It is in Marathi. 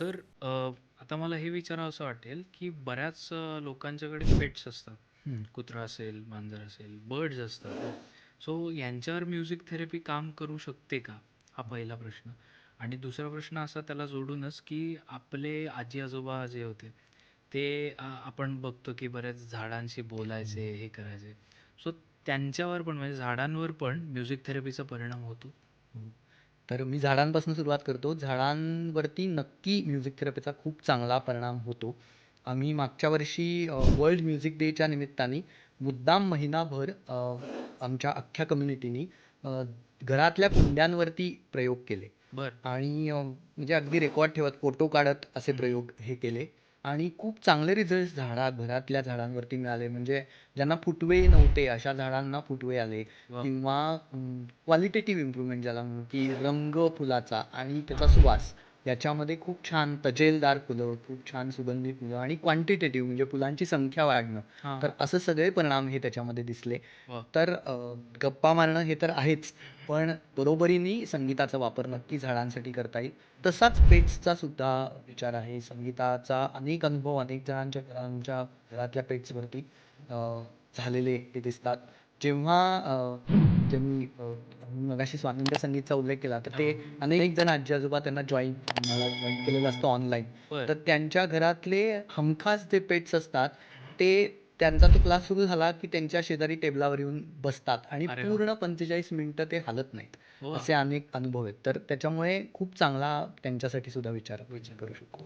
सर आता मला हे विचारावसं वाटेल, की बऱ्याच लोकांच्याकडे पेट्स असतात. हं. कुत्रा असेल, मांजर असेल, बर्ड्स असतात. सो यांच्यावर म्युझिक थेरपी काम करू शकते का? हा पहिला प्रश्न. आणि दुसरा प्रश्न असा त्याला जोडूनच, की आपले आजी-आजोबा जे होते, ते आपण बघतो, की बऱ्याच झाडांशी बोलायचे, हे करायचे. सो त्यांच्यावर पण म्हणजे झाडांवर पण म्युझिक थेरपीचा परिणाम होतो? हो. तर मी झाडांपासून सुरुवात करतो. झाडांवरती नक्की म्युझिक थेरपीचा खूप चांगला परिणाम होतो. आम्ही मागच्या वर्षी वर्ल्ड म्युझिक डेच्या निमित्ताने मुद्दाम महिनाभर आमच्या अख्ख्या कम्युनिटीनी घरातल्या कुंड्यांवरती प्रयोग केले बरं. आणि म्हणजे अगदी रेकॉर्ड ठेवत, फोटो काढत असे प्रयोग हे केले आणि खूप चांगले रिझल्ट्स घरातल्या झाडांवरती मिळाले. म्हणजे ज्यांना फुटवे नव्हते अशा झाडांना फुटवे आले. वा. किंवा क्वालिटेटिव्ह इम्प्रूव्हमेंट ज्याला म्हणू, की रंग फुलाचा आणि त्याचा हां. सुवास याच्यामध्ये खूप छान तजेलदार फुलं, खूप छान सुगंधित फुलं आणि क्वांटिटेटिव्ह म्हणजे फुलांची संख्या वाढणं. हां. तर असं सगळे परिणाम हे त्याच्यामध्ये दिसले. वा. तर गप्पा मारणं हे तर आहेच, पण बरोबरीने संगीताचा वापर नक्की झाडांसाठी करता येईल. तसाच पेट्सचा सुद्धा विचार आहे. संगीताचा अनेक अनुभव अनेक जणांच्या घरांच्या घरातल्या पेट्सवरती झालेले ते दिसतात. जेव्हा त्यांनी मगाशी स्वातंत्र्य संगीतचा उल्लेख केला, तर ते अनेक जण आजी-आजोबा त्यांना जॉइन केलेलं असतं ऑनलाईन. बरं. तर त्यांच्या घरातले हमखास जे पेट्स असतात, ते त्यांचा तो क्लास सुरू झाला, की त्यांच्या शेजारी टेबलावर येऊन बसतात आणि अरे वाह! पूर्ण 45 मिनिटं ते हालत नाहीत. वाह! असे अनेक अनुभव आहेत. तर त्याच्यामुळे खूप चांगला त्यांच्यासाठी सुद्धा विचार करू शकतो.